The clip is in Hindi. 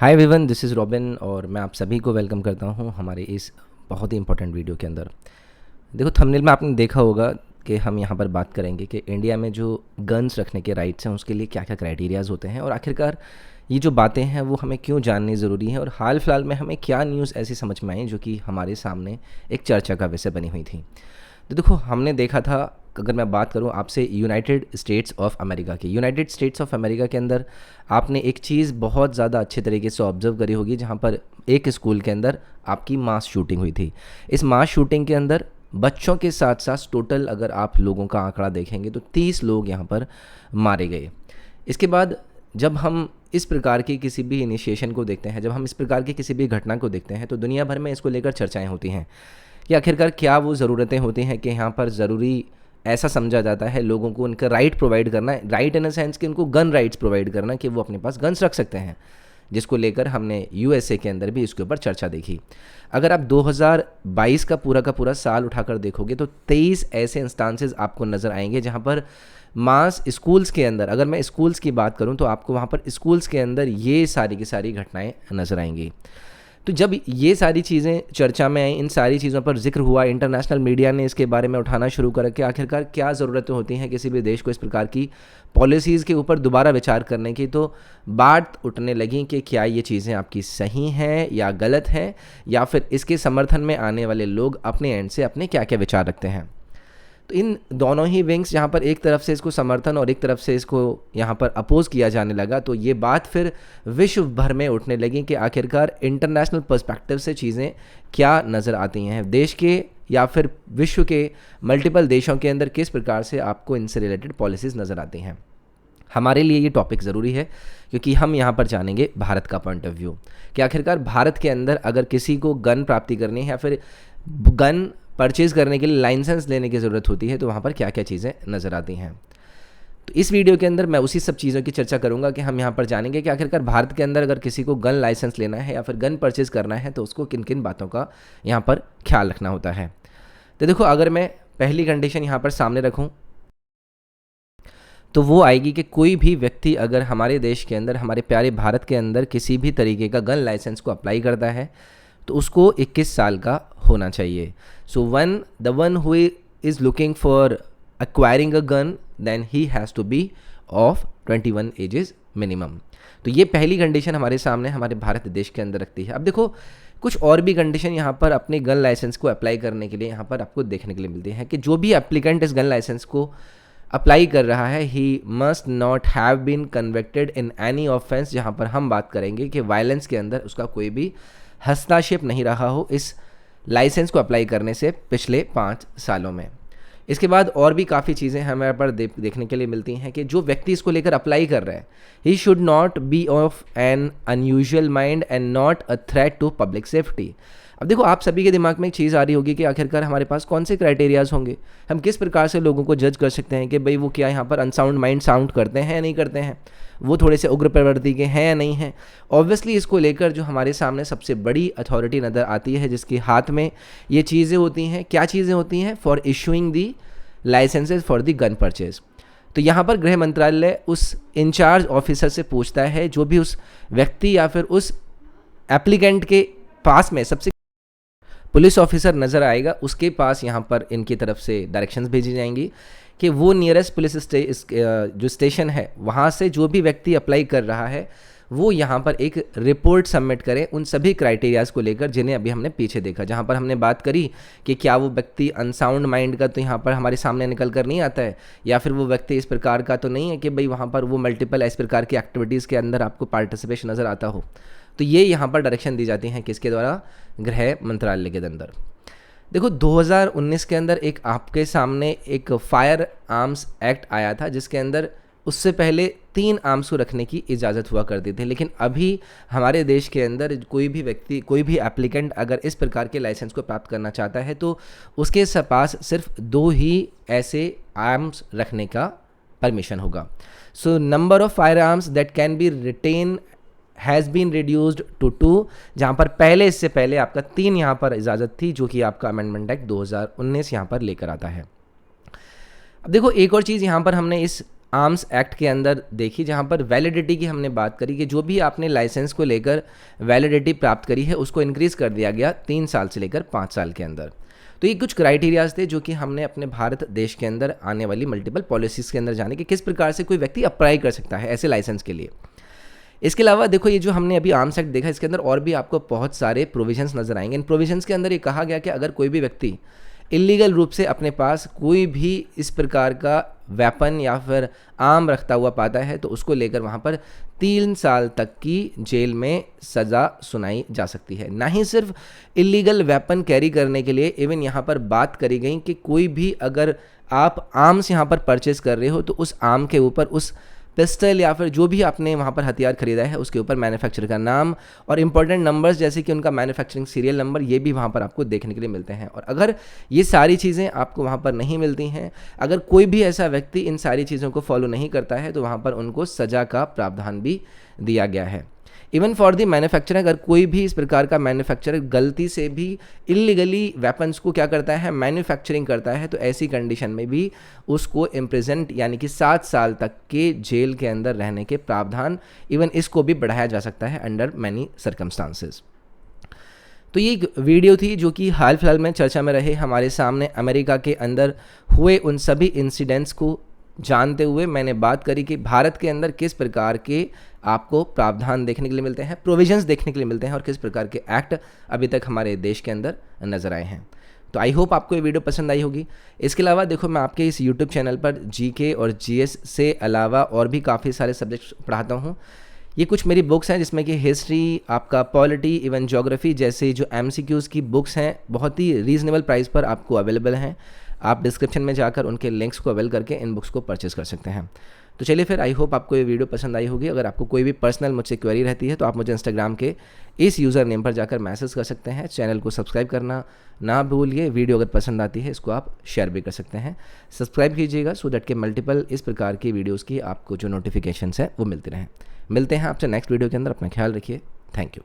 Hi everyone, this is robin और मैं आप सभी को वेलकम करता हूँ हमारे इस बहुत ही इंपॉर्टेंट वीडियो के अंदर। देखो, थंबनेल में आपने देखा होगा कि हम यहाँ पर बात करेंगे कि इंडिया में जो गन्स रखने के राइट्स हैं उसके लिए क्या क्या क्राइटेरियाज़ होते हैं और आखिरकार ये जो बातें हैं वो हमें क्यों जाननी ज़रूरी है और हाल फिलहाल में हमें क्या न्यूज़ ऐसी समझ में आई जो कि हमारे सामने एक चर्चा का विषय बनी हुई थी। तो देखो, हमने देखा था, अगर मैं बात करूं आपसे यूनाइटेड स्टेट्स ऑफ अमेरिका की, यूनाइटेड स्टेट्स ऑफ अमेरिका के अंदर आपने एक चीज़ बहुत ज़्यादा अच्छे तरीके से ऑब्जर्व करी होगी, जहां पर एक स्कूल के अंदर आपकी मास शूटिंग हुई थी। इस मास शूटिंग के अंदर बच्चों के साथ साथ टोटल अगर आप लोगों का आंकड़ा देखेंगे तो 30 लोग यहाँ पर मारे गए। इसके बाद जब हम इस प्रकार की किसी भी इनिशिएशन को देखते हैं, जब हम इस प्रकार की किसी भी घटना को देखते हैं, तो दुनिया भर में इसको लेकर चर्चाएं होती हैं कि आखिरकार क्या वो ज़रूरतें होती हैं कि यहाँ पर ज़रूरी ऐसा समझा जाता है लोगों को उनका राइट प्रोवाइड करना, राइट इन अ सेंस कि उनको गन राइट्स प्रोवाइड करना कि वो अपने पास गन्स रख सकते हैं, जिसको लेकर हमने यूएसए के अंदर भी इसके ऊपर चर्चा देखी। अगर आप 2022 का पूरा साल उठाकर देखोगे तो 23 ऐसे इंस्टांसेस आपको नज़र आएंगे जहाँ पर मास स्कूल्स के अंदर, अगर मैं स्कूल्स की बात करूँ तो आपको वहाँ पर स्कूल्स के अंदर ये सारी की सारी घटनाएं नज़र आएंगी। तो जब ये सारी चीज़ें चर्चा में आई, इन सारी चीज़ों पर जिक्र हुआ, इंटरनेशनल मीडिया ने इसके बारे में उठाना शुरू कर कि आखिरकार क्या ज़रूरतें होती हैं किसी भी देश को इस प्रकार की पॉलिसीज़ के ऊपर दोबारा विचार करने की, तो बात उठने लगी कि क्या ये चीज़ें आपकी सही हैं या गलत हैं, या फिर इसके समर्थन में आने वाले लोग अपने एंड से अपने क्या क्या विचार रखते हैं। तो इन दोनों ही विंग्स, जहाँ पर एक तरफ से इसको समर्थन और एक तरफ से इसको यहाँ पर अपोज किया जाने लगा, तो ये बात फिर विश्व भर में उठने लगी कि आखिरकार इंटरनेशनल पर्सपेक्टिव से चीज़ें क्या नज़र आती हैं, देश के या फिर विश्व के मल्टीपल देशों के अंदर किस प्रकार से आपको इनसे रिलेटेड पॉलिसीज़ नज़र आती हैं। हमारे लिए ये टॉपिक ज़रूरी है क्योंकि हम यहाँ पर जानेंगे भारत का पॉइंट ऑफ व्यू कि आखिरकार भारत के अंदर अगर किसी को गन प्राप्ति करनी है या फिर गन परचेज़ करने के लिए लाइसेंस लेने की ज़रूरत होती है, तो वहाँ पर क्या क्या चीज़ें नज़र आती हैं। तो इस वीडियो के अंदर मैं उसी सब चीज़ों की चर्चा करूँगा कि हम यहाँ पर जानेंगे कि आखिरकार भारत के अंदर अगर किसी को गन लाइसेंस लेना है या फिर गन परचेज़ करना है तो उसको किन किन बातों का यहाँ पर ख्याल रखना होता है। तो देखो, अगर मैं पहली कंडीशन यहाँ पर सामने रखूँ तो वो आएगी कि कोई भी व्यक्ति अगर हमारे देश के अंदर, हमारे प्यारे भारत के अंदर किसी भी तरीके का गन लाइसेंस को अप्लाई करता है तो उसको 21 साल का होना चाहिए। So the one who is looking for acquiring a gun then he has to be of 21 ages minimum. तो ये पहली कंडीशन हमारे सामने हमारे भारत देश के अंदर रखती है। अब देखो, कुछ और भी कंडीशन यहाँ पर अपने गन लाइसेंस को अप्लाई करने के लिए यहाँ पर आपको देखने के लिए मिलती है कि जो भी एप्लीकेंट इस गन लाइसेंस को अप्लाई कर रहा है, he must not have been convicted in any offence, जहाँ पर हम बात करेंगे कि वायलेंस के अंदर उसका कोई भी हस्तक्षेप नहीं रहा हो इस लाइसेंस को अप्लाई करने से पिछले 5 सालों में। इसके बाद और भी काफ़ी चीज़ें हमें पर देखने के लिए मिलती हैं कि जो व्यक्ति इसको लेकर अप्लाई कर रहा है, he should not be of an unusual mind and not a threat to public safety. अब देखो, आप सभी के दिमाग में एक चीज़ आ रही होगी कि आखिरकार हमारे पास कौन से क्राइटेरियाज़ होंगे, हम किस प्रकार से लोगों को जज कर सकते हैं कि भाई वो क्या यहाँ पर अनसाउंड माइंड साउंड करते हैं या नहीं करते हैं, वो थोड़े से उग्र प्रवृत्ति के हैं या नहीं हैं। ऑब्वियसली इसको लेकर जो हमारे सामने सबसे बड़ी अथॉरिटी नज़र आती है जिसके हाथ में ये चीज़ें होती हैं, क्या चीज़ें होती हैं, for issuing the licences for the gun purchase. तो यहाँ पर गृह मंत्रालय उस इंचार्ज ऑफिसर से पूछता है जो भी उस व्यक्ति या फिर उस एप्लीकेंट के पास में सबसे पुलिस ऑफिसर नज़र आएगा, उसके पास यहाँ पर इनकी तरफ से डायरेक्शंस भेजी जाएंगी कि वो नियरेस्ट पुलिस जो स्टेशन है वहाँ से जो भी व्यक्ति अप्लाई कर रहा है वो यहाँ पर एक रिपोर्ट सबमिट करें उन सभी क्राइटेरियाज़ को लेकर जिन्हें अभी हमने पीछे देखा, जहाँ पर हमने बात करी कि क्या वो व्यक्ति अनसाउंड माइंड का तो यहाँ पर हमारे सामने निकल कर नहीं आता है, या फिर वो व्यक्ति इस प्रकार का तो नहीं है कि भाई वहाँ पर वो मल्टीपल इस प्रकार की एक्टिविटीज़ के अंदर आपको पार्टिसिपेशन नज़र आता हो। तो ये यहाँ पर डायरेक्शन दी जाती हैं किसके द्वारा, गृह मंत्रालय के अंदर। देखो, 2019 के अंदर एक आपके सामने एक फायर आर्म्स एक्ट आया था जिसके अंदर उससे पहले 3 आर्म्स को रखने की इजाज़त हुआ करती थी, लेकिन अभी हमारे देश के अंदर कोई भी व्यक्ति, कोई भी एप्लीकेंट अगर इस प्रकार के लाइसेंस को प्राप्त करना चाहता है तो उसके पास सिर्फ 2 ही ऐसे आर्म्स रखने का परमिशन होगा। So number of firearms that can be retained has been reduced to 2, जहाँ पर पहले इससे पहले आपका 3 यहाँ पर इजाज़त थी जो कि आपका अमेंडमेंट एक्ट 2019 यहाँ पर लेकर आता है। अब देखो, एक और चीज़ यहाँ पर हमने इस आर्म्स एक्ट के अंदर देखी, जहाँ पर वैलिडिटी की हमने बात करी कि जो भी आपने लाइसेंस को लेकर वैलिडिटी प्राप्त करी है उसको इंक्रीज़ कर दिया गया 3 साल से लेकर 5 साल के अंदर। तो ये कुछ क्राइटेरियाज थे जो कि हमने अपने भारत देश के अंदर आने वाली मल्टीपल पॉलिसीज़ के अंदर जाने कि किस प्रकार से कोई व्यक्ति अप्लाई कर सकता है ऐसे लाइसेंस के लिए। इसके अलावा देखो, ये जो हमने अभी आर्म्स एक्ट देखा, इसके अंदर और भी आपको बहुत सारे प्रोविजंस नजर आएंगे। इन प्रोविजंस के अंदर ये कहा गया कि अगर कोई भी व्यक्ति इलीगल रूप से अपने पास कोई भी इस प्रकार का वेपन या फिर आर्म रखता हुआ पाता है तो उसको लेकर वहाँ पर 3 साल तक की जेल में सज़ा सुनाई जा सकती है। ना ही सिर्फ इलीगल वेपन कैरी करने के लिए, इवन यहाँ पर बात करी गई कि कोई भी अगर आप आर्म्स यहाँ पर परचेस कर रहे हो तो उस आर्म के ऊपर, उस पिस्टल या फिर जो भी आपने वहाँ पर हथियार खरीदा है उसके ऊपर मैन्युफैक्चरर का नाम और इंपॉर्टेंट नंबर्स जैसे कि उनका मैन्युफैक्चरिंग सीरियल नंबर, ये भी वहाँ पर आपको देखने के लिए मिलते हैं। और अगर ये सारी चीज़ें आपको वहाँ पर नहीं मिलती हैं, अगर कोई भी ऐसा व्यक्ति इन सारी चीज़ों को फॉलो नहीं करता है तो वहाँ पर उनको सज़ा का प्रावधान भी दिया गया है। इवन फॉर दी मैन्युफैक्चर, अगर कोई भी इस प्रकार का मैन्युफैक्चरर गलती से भी इलीगली वेपन्स को क्या करता है, मैन्युफैक्चरिंग करता है, तो ऐसी कंडीशन में भी उसको इम्प्रिजेंट यानी कि 7 साल तक के जेल के अंदर रहने के प्रावधान, इवन इसको भी बढ़ाया जा सकता है अंडर मैनी सर्कमस्टांसेस। तो ये एक वीडियो थी जो कि हाल फिलहाल में चर्चा में रहे, हमारे सामने अमेरिका के अंदर हुए उन सभी इंसिडेंट्स को जानते हुए मैंने बात करी कि भारत के अंदर किस प्रकार के आपको प्रावधान देखने के लिए मिलते हैं, प्रोविजंस देखने के लिए मिलते हैं और किस प्रकार के एक्ट अभी तक हमारे देश के अंदर नज़र आए हैं। तो आई होप आपको ये वीडियो पसंद आई होगी। इसके अलावा देखो, मैं आपके इस यूट्यूब चैनल पर जीके और जीएस से अलावा और भी काफ़ी सारे सब्जेक्ट्स पढ़ाता हूँ। ये कुछ मेरी बुक्स हैं जिसमें कि हिस्ट्री, आपका पॉलिटी, इवन ज्योग्राफी जैसे जो एमसीक्यूज़ की बुक्स हैं बहुत ही रीज़नेबल प्राइस पर आपको अवेलेबल हैं। आप डिस्क्रिप्शन में जाकर उनके लिंक्स को अवेल करके इन बुक्स को परचेज़ कर सकते हैं। तो चलिए फिर, आई होप आपको ये वीडियो पसंद आई होगी। अगर आपको कोई भी पर्सनल मुझसे क्वेरी रहती है तो आप मुझे इंस्टाग्राम के इस यूज़र नेम पर जाकर मैसेज कर सकते हैं। चैनल को सब्सक्राइब करना ना भूलिए। वीडियो अगर पसंद आती है इसको आप शेयर भी कर सकते हैं। सब्सक्राइब कीजिएगा सो दैट के मल्टीपल इस प्रकार की वीडियोज़ की आपको जो नोटिफिकेशंस है वो मिलते रहें। मिलते हैं आपसे नेक्स्ट वीडियो के अंदर। अपना ख्याल रखिए। Thank you.